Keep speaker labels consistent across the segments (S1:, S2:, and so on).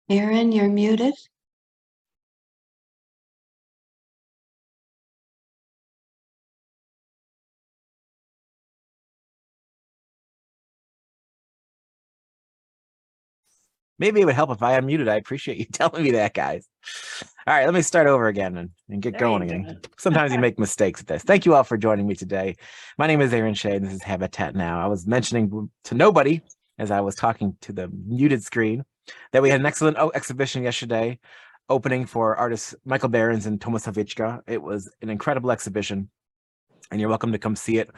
S1: Aaron, you're muted.
S2: Maybe it would help if I unmuted. I appreciate you telling me that, guys. All right, let me start over again and get going again. Sometimes you make mistakes at this. Thank you all for joining me today. My name is Aaron Schey, and this is Habatat Now. I was mentioning to nobody as I was talking to the muted screen that we had an excellent exhibition yesterday, opening for artists Michael Behrens and Tomas Hlavicka. It was an incredible exhibition, and you're welcome to come see it.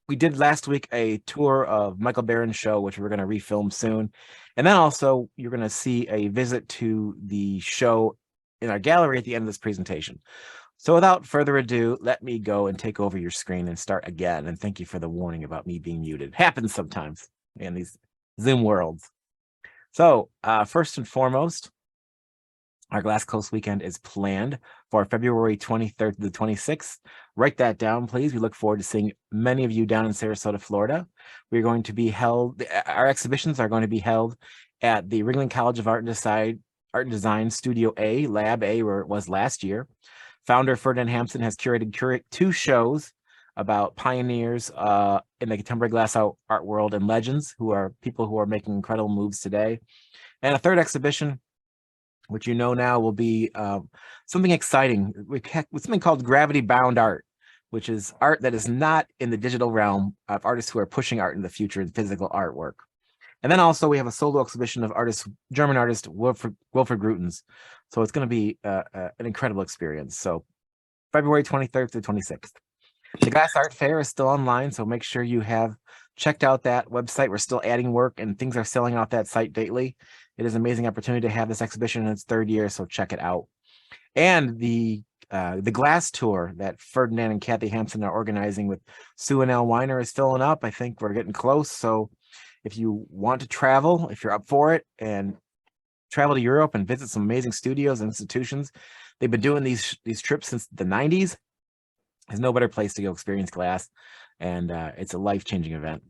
S2: We did last week a tour of Michael Behrens' show, which we're going to refilm soon. And then also you're going to see a visit to the show in our gallery at the end of this presentation. So without further ado, let me go and take over your screen and start again. And thank you for the warning about me being muted. It happens sometimes in these Zoom worlds. So first and foremost, our Glass Coast weekend is planned for February 23rd to the 26th. Write that down, please. We look forward to seeing many of you down in Sarasota, Florida. We're going to be held, our exhibitions are going to be held at the Ringling College of Art and Design Studio A, Lab A, where it was last year. Founder Ferdinand Hampson has curated two shows about pioneers in the contemporary glass art world and legends, who are people who are making incredible moves today. And a third exhibition, which you know now will be something exciting. With something called gravity bound art, which is art that is not in the digital realm, of artists who are pushing art in the future in physical artwork. And then also we have a solo exhibition of German artist Wilfried Grutens. So it's going to be an incredible experience. So February 23rd to 26th. The Glass Art Fair is still online, so make sure you have checked out that website. We're still adding work and things are selling out that site daily. It is an amazing opportunity to have this exhibition in its third year, so check it out. And the glass tour that Ferdinand and Kathy Hampson are organizing with Sue and Al Weiner is filling up. I think we're getting close. So if you want to travel, if you're up for it, and travel to Europe and visit some amazing studios and institutions, they've been doing these trips since the 90s. There's no better place to go experience glass, and it's a life-changing event.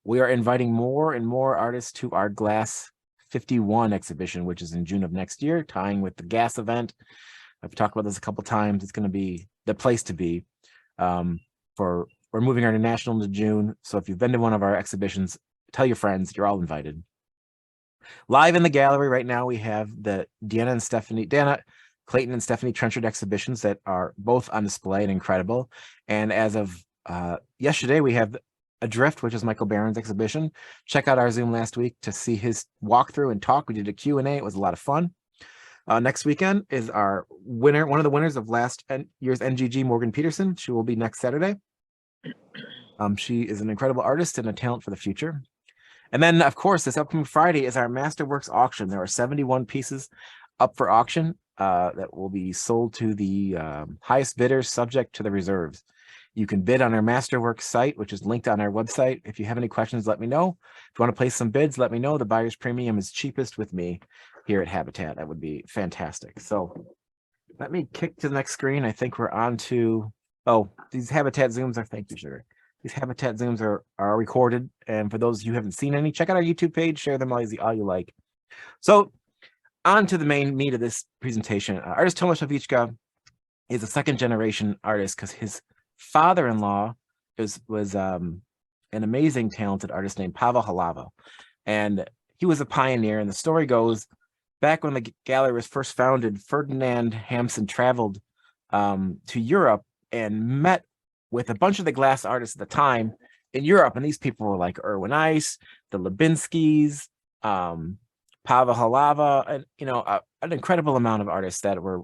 S2: We are inviting more and more artists to our Glass 51 exhibition, which is in June of next year, tying with the GAS event. I've talked about this a couple times. It's going to be the place to be. We're moving our international into June, so if you've been to one of our exhibitions, tell your friends. You're all invited. Live in the gallery right now, we have the Diana Clayton and Stephanie Trenchard exhibitions that are both on display and incredible. And as of yesterday, we have Adrift, which is Michael Behrens' exhibition. Check out our Zoom last week to see his walkthrough and talk. We did a Q&A. It was a lot of fun. Next weekend is our winner, one of the winners of last year's NGG, Morgan Peterson. She will be next Saturday. She is an incredible artist and a talent for the future. And then, of course, this upcoming Friday is our Masterworks auction. There are 71 pieces up for auction that will be sold to the highest bidders, subject to the reserves. You can bid on our Masterworks site, which is linked on our website. If you have any questions, let me know. If you want to place some bids, let me know. The buyer's premium is cheapest with me here at Habatat. That would be fantastic. So let me kick to the next screen. I think we're on to, these Habatat Zooms are, thank you, Sugar. These Habatat Zooms are recorded. And for those of you who haven't seen any, check out our YouTube page, share them all you like. So on to the main meat of this presentation. Artist Tomas Hlavicka is a second generation artist because his father-in-law was an amazing talented artist named Pavel Halava, and he was a pioneer. And the story goes, back when the gallery was first founded, Ferdinand Hampson traveled to Europe and met with a bunch of the glass artists at the time in Europe, and these people were like Irwin Ice, the Lubinskis, Pavel Halava, and an incredible amount of artists that were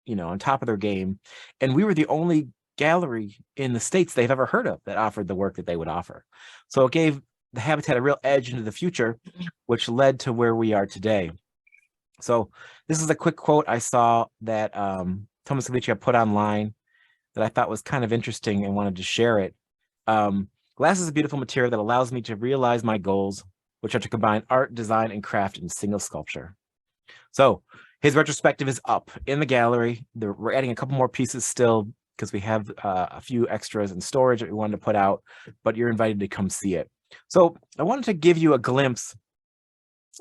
S2: on top of their game. And we were the only gallery in the States they've ever heard of that offered the work that they would offer. So it gave the Habatat a real edge into the future, which led to where we are today. So this is a quick quote I saw that Tomas Hlavicka put online that I thought was kind of interesting and wanted to share it. Glass is a beautiful material that allows me to realize my goals, which are to combine art, design, and craft in single sculpture. So his retrospective is up in the gallery. We're adding a couple more pieces still because we have a few extras in storage that we wanted to put out, but you're invited to come see it. So I wanted to give you a glimpse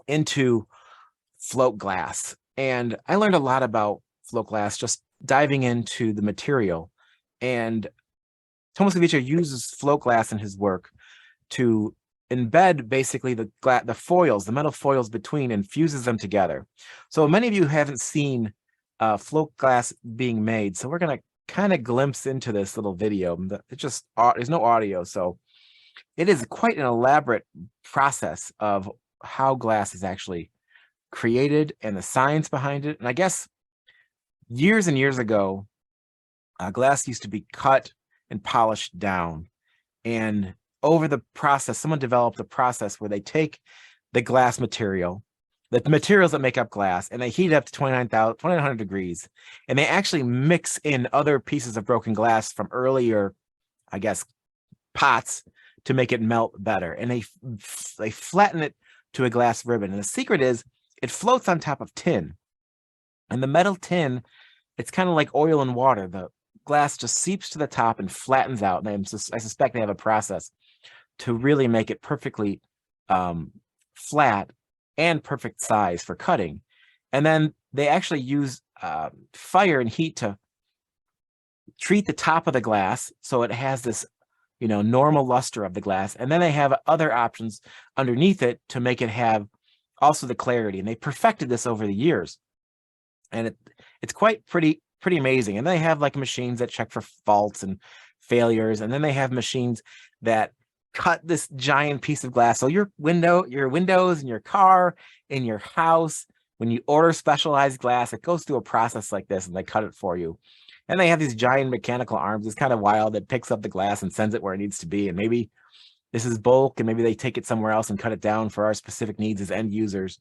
S2: into float glass. And I learned a lot about float glass just diving into the material. And Tomas Hlavicka uses float glass in his work to embed basically the foils, the metal foils between, and fuses them together. So many of you haven't seen float glass being made. So we're going to kind of glimpse into this little video. It's just, there's no audio. So it is quite an elaborate process of how glass is actually created and the science behind it. And I guess years and years ago, glass used to be cut and polished down. And over the process, someone developed a process where they take the glass material, the materials that make up glass, and they heat it up to 2900 degrees. And they actually mix in other pieces of broken glass from earlier, I guess, pots to make it melt better. And they flatten it to a glass ribbon. And the secret is it floats on top of tin. And the metal tin, it's kind of like oil and water. The glass just seeps to the top and flattens out. And I suspect they have a process to really make it perfectly flat and perfect size for cutting. And then they actually use fire and heat to treat the top of the glass so it has this, normal luster of the glass. And then they have other options underneath it to make it have also the clarity. And they perfected this over the years. And it's quite pretty amazing. And they have like machines that check for faults and failures. And then they have machines that cut this giant piece of glass. So your windows in your car, in your house, when you order specialized glass, it goes through a process like this and they cut it for you. And they have these giant mechanical arms. It's kind of wild that picks up the glass and sends it where it needs to be. And maybe this is bulk and maybe they take it somewhere else and cut it down for our specific needs as end users.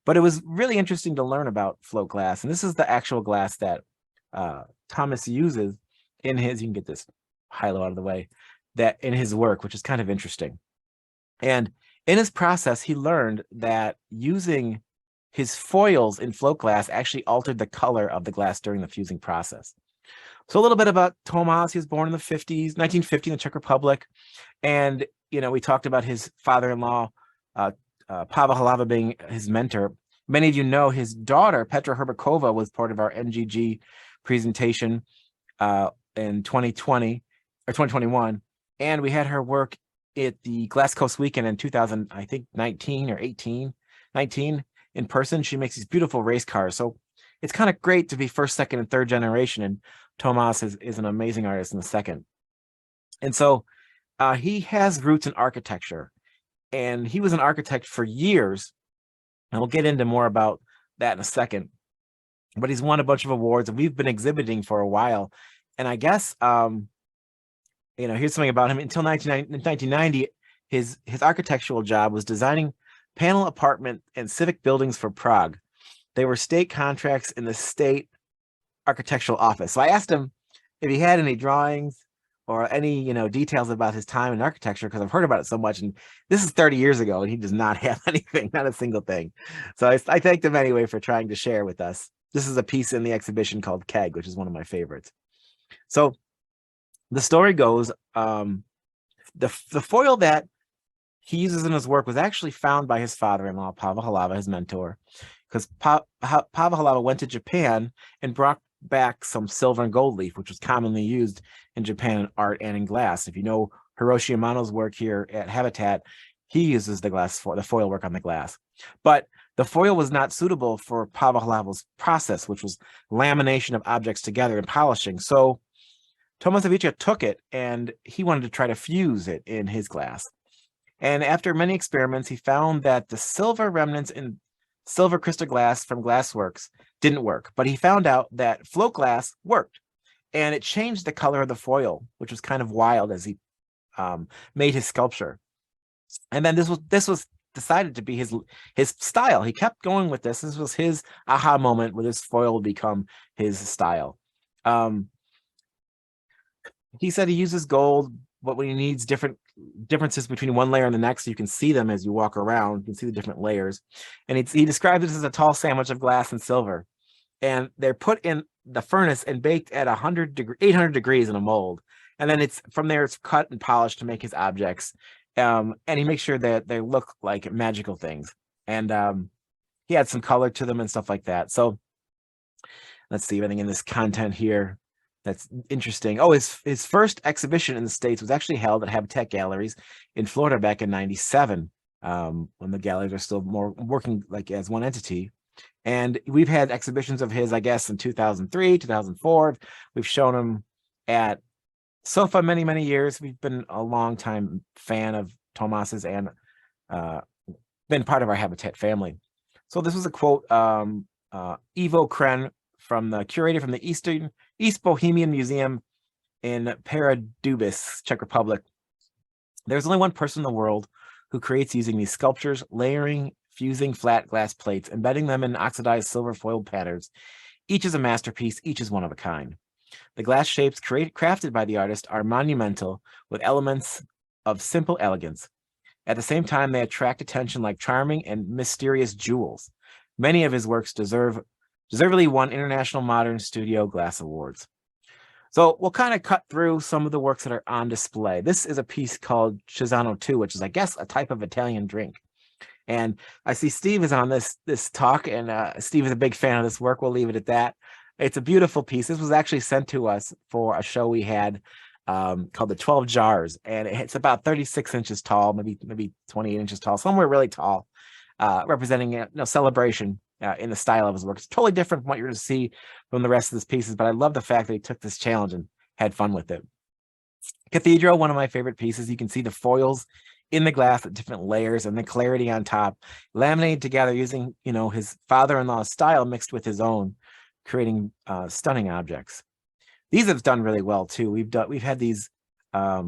S2: But it was really interesting to learn about float glass. And this is the actual glass that Tomas uses in his, you can get this high-low out of the way, that in his work, which is kind of interesting. And in his process, he learned that using his foils in float glass actually altered the color of the glass during the fusing process. So a little bit about Tomas. He was born in the 1950 in the Czech Republic. And, we talked about his father-in-law, Pavel Hlavicka, being his mentor. Many of you know his daughter, Petra Herbakova, was part of our NGG presentation in 2020 or 2021. And we had her work at the Glass Coast Weekend in 2000, I think 19 or 19 in person. She makes these beautiful race cars. So it's kind of great to be first, second, and third generation. And Tomas is an amazing artist in the second. And so he has roots in architecture. And he was an architect for years. And we'll get into more about that in a second. But he's won a bunch of awards, and we've been exhibiting for a while. And I guess, here's something about him. Until 1990, his architectural job was designing panel apartment and civic buildings for Prague. They were state contracts in the state architectural office. So I asked him if he had any drawings or any, details about his time in architecture, because I've heard about it so much. And this is 30 years ago, and he does not have anything, not a single thing. So I thanked him anyway for trying to share with us. This is a piece in the exhibition called Keg, which is one of my favorites. So the story goes, the foil that he uses in his work was actually found by his father-in-law, Pavel Hlavicka, his mentor, because Pavel Hlavicka went to Japan and brought back some silver and gold leaf, which was commonly used in Japan in art and in glass. If you know Hiroshi Amano's work here at Habatat, he uses the foil work on the glass. But the foil was not suitable for Pavel Hlavicka's process, which was lamination of objects together and polishing. So Tomas Hlavicka took it and he wanted to try to fuse it in his glass. And after many experiments, he found that the silver remnants in silver crystal glass from Glassworks didn't work. But he found out that float glass worked. And it changed the color of the foil, which was kind of wild as he made his sculpture. And then this was decided to be his style. He kept going with this. This was his aha moment where this foil would become his style. He said he uses gold, but when he needs differences between one layer and the next, you can see them as you walk around. You can see the different layers. And he described this as a tall sandwich of glass and silver. And they're put in the furnace and baked at 800 degrees in a mold. And then from there, it's cut and polished to make his objects. And he makes sure that they look like magical things. And he had some color to them and stuff like that. So let's see anything in this content here that's interesting. Oh, his first exhibition in the States was actually held at Habitat Galleries in Florida back in '97, when the galleries are still more working like as one entity. And we've had exhibitions of his, I guess, in 2003, 2004. We've shown him at SOFA many, many years. We've been a long time fan of Tomas's and been part of our Habitat family. So this was a quote, Ivo Kren, from the curator from the East Bohemian Museum in Pardubice, Czech Republic. There's only one person in the world who creates using these sculptures, layering, fusing flat glass plates, embedding them in oxidized silver foiled patterns. Each is a masterpiece, each is one of a kind. The glass shapes crafted by the artist are monumental, with elements of simple elegance. At the same time, they attract attention like charming and mysterious jewels. Many of his works deservedly won International Modern Studio Glass Awards. So we'll kind of cut through some of the works that are on display. This is a piece called Cesano 2, which is, I guess, a type of Italian drink. And I see Steve is on this talk, and Steve is a big fan of this work. We'll leave it at that. It's a beautiful piece. This was actually sent to us for a show we had called the 12 Jars, and it's about 36 inches tall, maybe 28 inches tall, somewhere really tall, representing celebration in the style of his work. It's totally different from what you're going to see from the rest of his pieces, but I love the fact that he took this challenge and had fun with it. Cathedral, one of my favorite pieces. You can see the foils in the glass at different layers and the clarity on top, laminated together using his father-in-law's style mixed with his own, creating stunning objects. These have done really well too. We've had these, I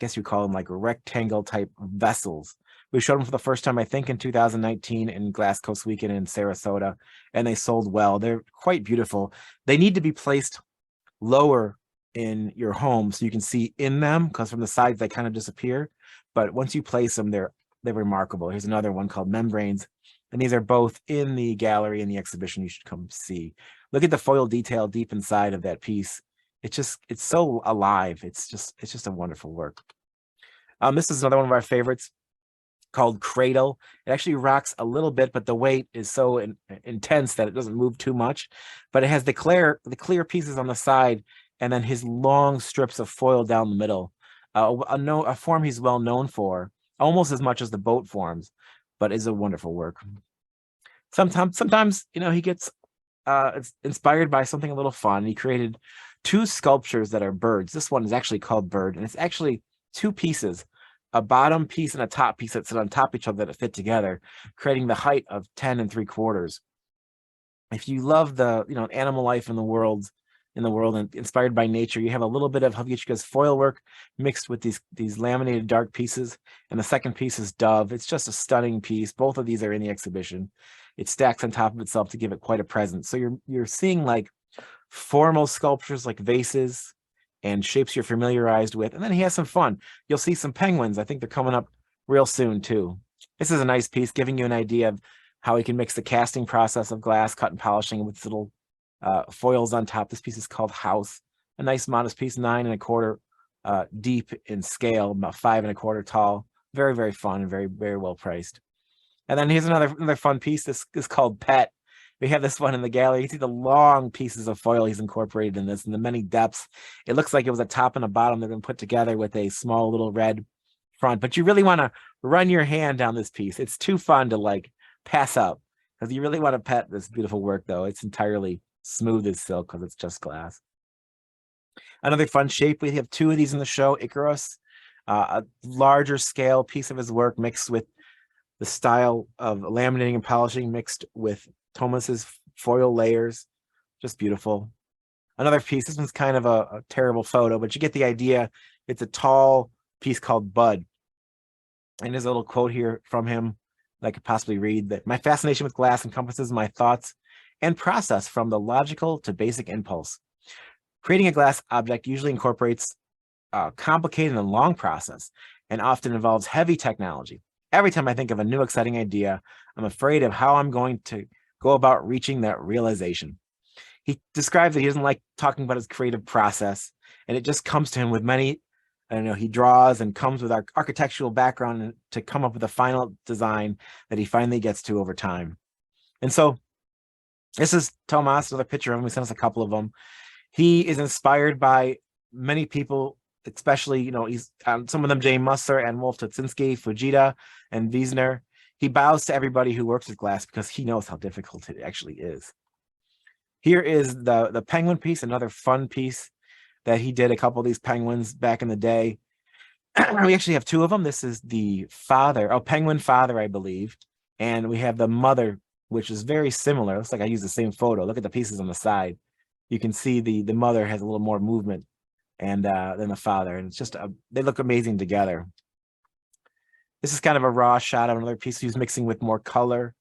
S2: guess you call them like rectangle type vessels. We showed them for the first time, I think, in 2019 in Glass Coast Weekend in Sarasota, and they sold well. They're quite beautiful. They need to be placed lower in your home so you can see in them, because from the sides they kind of disappear. But once you place them, they're remarkable. Here's another one called Membranes, and these are both in the gallery in the exhibition. You should come see. Look at the foil detail deep inside of that piece. It's so alive. It's just a wonderful work. This is another one of our favorites called Cradle. It actually rocks a little bit, but the weight is so intense that it doesn't move too much. But it has the clear pieces on the side, and then his long strips of foil down the middle. A form he's well known for, almost as much as the boat forms, but is a wonderful work. Sometimes he gets inspired by something a little fun. He created 2 sculptures that are birds. This one is actually called Bird, and it's actually 2 pieces, a bottom piece and a top piece that sit on top of each other that fit together, creating the height of 10 3/4. If you love the animal life in the world and inspired by nature, you have a little bit of Hlavicka's foil work mixed with these laminated dark pieces, and the second piece is Dove. It's just a stunning piece. Both of these are in the exhibition. It stacks on top of itself to give it quite a presence. So you're seeing like formal sculptures like vases and shapes you're familiarized with, and then he has some fun. You'll see some penguins. I think they're coming up real soon too. This is a nice piece, giving you an idea of how he can mix the casting process of glass, cut and polishing with little foils on top. This piece is called House, a nice modest piece, 9 1/4 deep in scale, about 5 1/4 tall. Very, very fun and very, very well priced. And then here's another fun piece. This is called Pet. We have this one in the gallery. You see the long pieces of foil he's incorporated in this, and the many depths. It looks like it was a top and a bottom that have been put together with a small little red front. But you really want to run your hand down this piece. It's too fun to like pass up, because you really want to pet this beautiful work, though. It's entirely smooth as silk because it's just glass. Another fun shape. We have 2 of these in the show. Icarus, a larger scale piece of his work mixed with the style of laminating and polishing mixed with Tomas's foil layers. Just beautiful. Another piece. This one's kind of a terrible photo, but you get the idea. It's a tall piece called Bud. And there's a little quote here from him that I could possibly read: that my fascination with glass encompasses my thoughts and process from the logical to basic impulse. Creating a glass object usually incorporates a complicated and long process, and often involves heavy technology. Every time I think of a new exciting idea, I'm afraid of how I'm going to go about reaching that realization. He describes that he doesn't like talking about his creative process, and it just comes to him with many, he draws and comes with our architectural background to come up with a final design that he finally gets to over time. And so this is Tomas, another picture of him. We sent us a couple of them. He is inspired by many people, especially, he's some of them, Jay Musser and Wolf Tutsinski, Fujita, and Wiesner. He bows to everybody who works with glass because he knows how difficult it actually is. Here is the penguin piece, another fun piece that he did, a couple of these penguins back in the day. We actually have two of them. This is the father, penguin father, I believe. And we have the mother, which is very similar. Looks like I used the same photo. Look at the pieces on the side. You can see the mother has a little more movement and than the father. And it's just, they look amazing together. This is kind of a raw shot of another piece he was mixing with more color.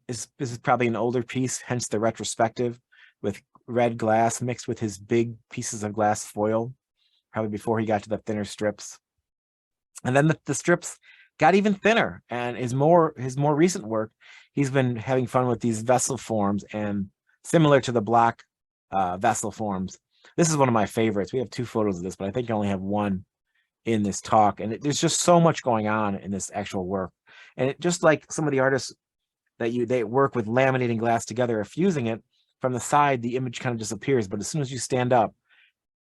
S2: This is probably an older piece, hence the retrospective, with red glass mixed with his big pieces of glass foil, probably before he got to the thinner strips. And then the strips got even thinner, and his more recent work, he's been having fun with these vessel forms, and similar to the block vessel forms. This is one of my favorites. We have two photos of this, but I think I only have one in this talk. And there's just so much going on in this actual work. And it, just like some of the artists that they work with laminating glass together or fusing it, from the side, the image kind of disappears. But as soon as you stand up,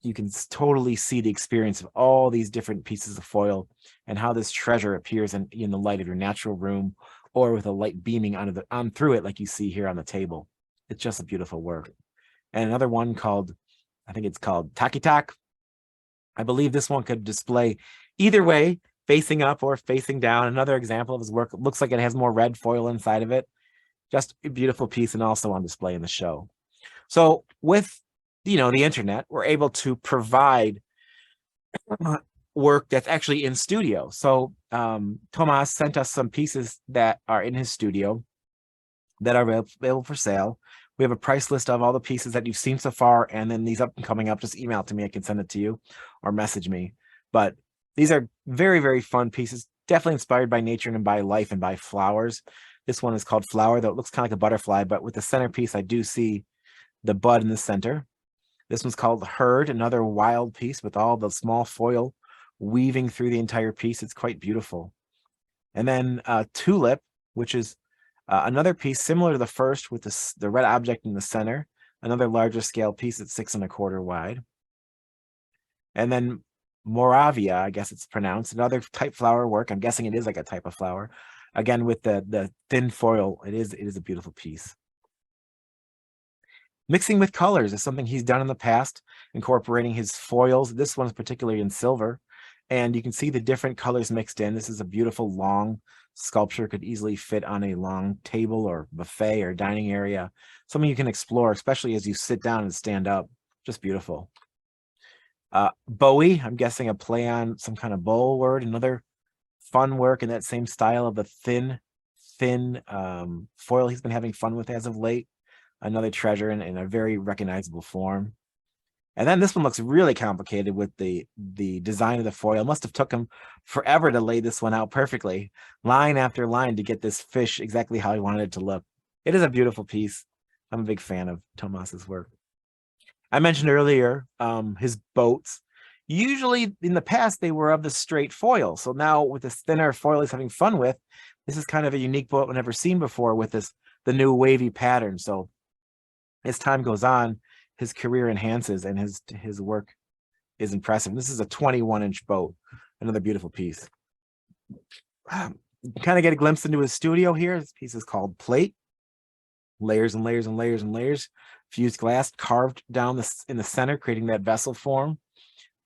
S2: you can totally see the experience of all these different pieces of foil and how this treasure appears in the light of your natural room, or with a light beaming on through it, like you see here on the table. It's just a beautiful work. And another one called, I think it's called Takitak. I believe this one could display either way, facing up or facing down. Another example of his work. It looks like it has more red foil inside of it. Just a beautiful piece, and also on display in the show. So with the internet, we're able to provide work that's actually in studio. So Tomas sent us some pieces that are in his studio that are available for sale. We have a price list of all the pieces that you've seen so far, and then these up and coming up, just email it to me. I can send it to you or message me. But these are very, very fun pieces, definitely inspired by nature and by life and by flowers. This one is called Flower, though it looks kind of like a butterfly, but with the centerpiece, I do see the bud in the center. This one's called Herd, another wild piece with all the small foil weaving through the entire piece. It's quite beautiful. And then Tulip, which is another piece similar to the first, with the red object in the center, another larger scale piece that's 6 1/4 wide. And then Moravia, I guess it's pronounced, another type flower work. I'm guessing it is like a type of flower. Again, with the thin foil, it is a beautiful piece. Mixing with colors is something he's done in the past, incorporating his foils. This one is particularly in silver, and you can see the different colors mixed in. This is a beautiful long sculpture, could easily fit on a long table or buffet or dining area. Something you can explore, especially as you sit down and stand up. Just beautiful. Bowie, I'm guessing a play on some kind of bowl word. Another fun work in that same style of the thin foil he's been having fun with as of late. Another treasure in a very recognizable form. And then this one looks really complicated with the design of the foil. Must have took him forever to lay this one out perfectly, line after line, to get this fish exactly how he wanted it to look. It is a beautiful piece. I'm a big fan of Tomas's work. I mentioned earlier his boats. Usually in the past, they were of the straight foil. So now with this thinner foil he's having fun with, this is kind of a unique boat I've never seen before, with the new wavy pattern. So as time goes on, his career enhances and his work is impressive. This is a 21-inch boat, another beautiful piece. You kind of get a glimpse into his studio here. This piece is called Plate. Layers and layers and layers and layers. Fused glass carved down in the center, creating that vessel form.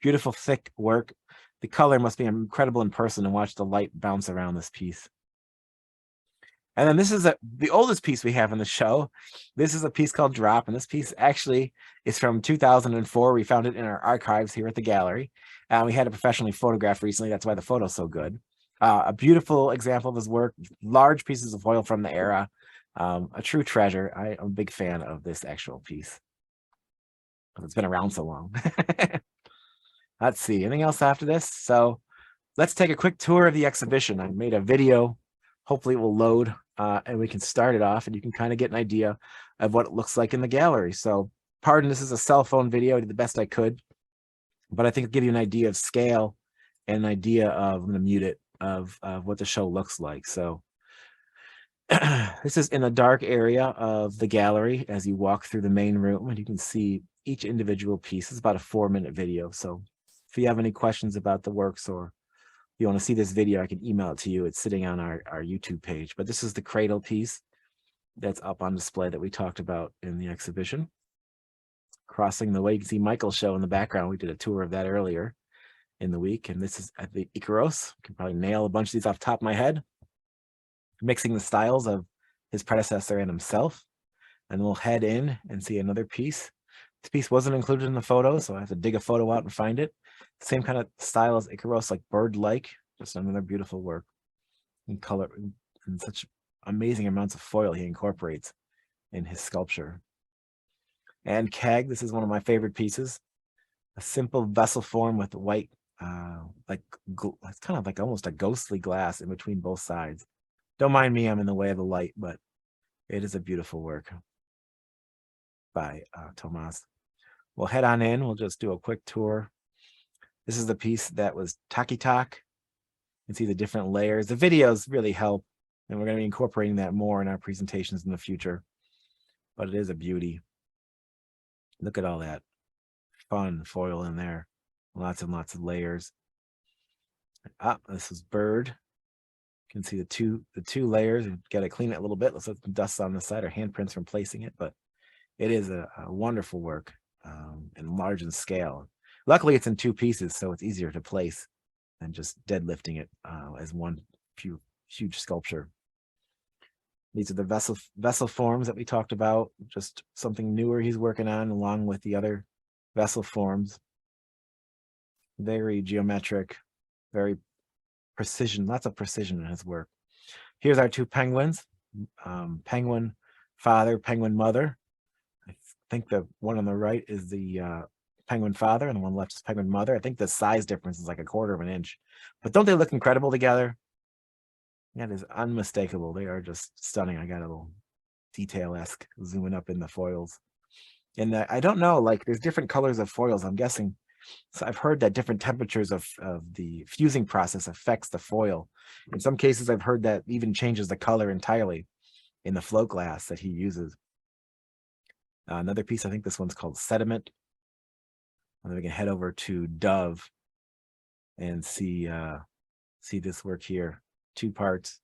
S2: Beautiful, thick work. The color must be incredible in person, and watch the light bounce around this piece. And then this is the oldest piece we have in the show. This is a piece called Drop, and this piece actually is from 2004. We found it in our archives here at the gallery. We had it professionally photographed recently. That's why the photo's so good. A beautiful example of his work, large pieces of foil from the era. A true treasure. I'm a big fan of this actual piece. It's been around so long. Let's see, anything else after this? So let's take a quick tour of the exhibition. I made a video. Hopefully it will load and we can start it off, and you can kind of get an idea of what it looks like in the gallery. So pardon, this is a cell phone video. I did the best I could, but I think it'll give you an idea of scale and an idea of, I'm going to mute it, of what the show looks like. So This is in a dark area of the gallery as you walk through the main room, and you can see each individual piece. It's about a 4-minute video. So if you have any questions about the works, or you want to see this video, I can email it to you. It's sitting on our YouTube page. But this is the cradle piece that's up on display that we talked about in the exhibition. Crossing the way, you can see Michael's show in the background. We did a tour of that earlier in the week. And this is at the Icaros. I can probably nail a bunch of these off the top of my head. Mixing the styles of his predecessor and himself. And we'll head in and see another piece. This piece wasn't included in the photo, so I have to dig a photo out and find it. Same kind of style as Icaros, like bird-like. Just another beautiful work in color, and such amazing amounts of foil he incorporates in his sculpture. And Keg, this is one of my favorite pieces. A simple vessel form with white, it's kind of like almost a ghostly glass in between both sides. Don't mind me, I'm in the way of the light, but it is a beautiful work by Tomas. We'll head on in. We'll just do a quick tour. This is the piece that was Takitak. You can see the different layers. The videos really help, and we're going to be incorporating that more in our presentations in the future. But it is a beauty. Look at all that fun foil in there. Lots and lots of layers. This is bird. You can see the two layers. You've got to clean it a little bit. Let's let some dust on the side or handprints from placing it, but it is a wonderful work, and large in scale. Luckily, it's in 2 pieces, so it's easier to place than just deadlifting it as one huge sculpture. These are the vessel forms that we talked about, just something newer he's working on along with the other vessel forms. Very geometric, very precision, lots of precision in his work. Here's our 2 penguins, penguin father, penguin mother. I think the one on the right is the penguin father, and the one left is penguin mother. I think the size difference is like 1/4 of an inch, but don't they look incredible together? That is unmistakable. They are just stunning. I got a little detail-esque zooming up in the foils. And I don't know, like there's different colors of foils, I'm guessing. So I've heard that different temperatures of the fusing process affects the foil. In some cases, I've heard that even changes the color entirely in the float glass that he uses. Another piece, I think this one's called Sediment. And then we can head over to Dove and see this work here. 2 parts,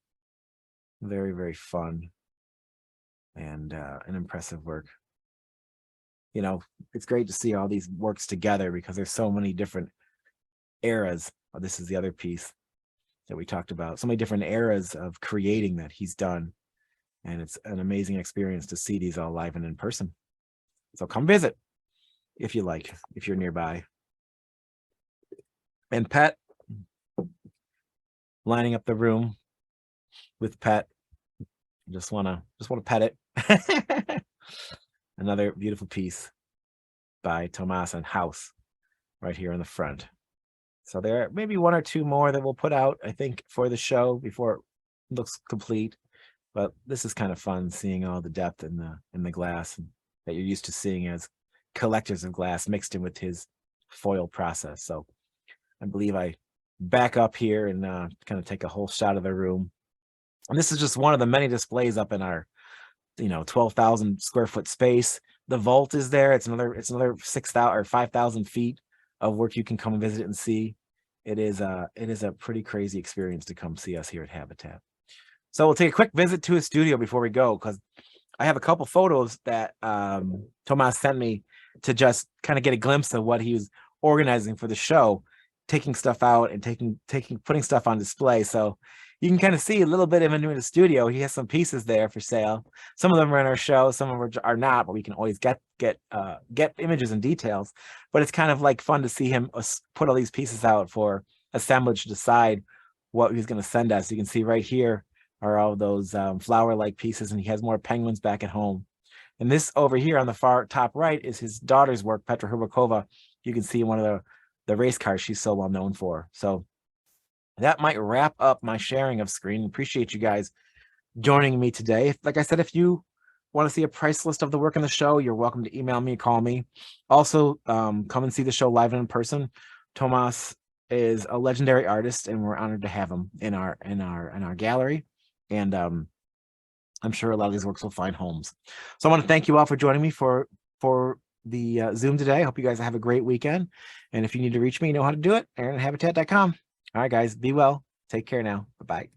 S2: very, very fun, and an impressive work. You know, it's great to see all these works together because there's so many different eras. This is the other piece that we talked about. So many different eras of creating that he's done. And it's an amazing experience to see these all live and in person. So come visit if you like, if you're nearby. And Pet, lining up the room with Pet. Just wanna pet it. Another beautiful piece by Tomas and House right here in the front. So there are maybe 1 or 2 more that we'll put out, I think, for the show before it looks complete. But this is kind of fun, seeing all the depth in the glass that you're used to seeing as collectors of glass mixed in with his foil process. So I believe I back up here and kind of take a whole shot of the room. And this is just one of the many displays up in our 12,000 square foot space. The vault is there. It's another 6,000 or 5,000 feet of work you can come visit and see. It is a pretty crazy experience to come see us here at Habitat. So we'll take a quick visit to his studio before we go, because I have a couple photos that Tomas sent me to just kind of get a glimpse of what he was organizing for the show, taking stuff out and putting stuff on display. So you can kind of see a little bit of him in the studio. He has some pieces there for sale. Some of them are in our show, some of them are not, but we can always get images and details. But it's kind of like fun to see him put all these pieces out for assemblage to decide what he's going to send us. You can see right here are all those flower-like pieces, and he has more penguins back at home. And this over here on the far top right is his daughter's work, Petra Hrbakova. You can see one of the race cars she's so well known for. So that might wrap up my sharing of screen. Appreciate you guys joining me today. Like I said, if you want to see a price list of the work in the show, you're welcome to email me, call me. Also, come and see the show live and in person. Tomas is a legendary artist, and we're honored to have him in our gallery. And I'm sure a lot of these works will find homes. So I want to thank you all for joining me for the Zoom today. I hope you guys have a great weekend. And if you need to reach me, you know how to do it. Aaron@habatat.com. All right, guys, be well. Take care now. Bye-bye.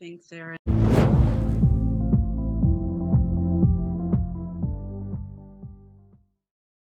S1: Thanks, Aaron.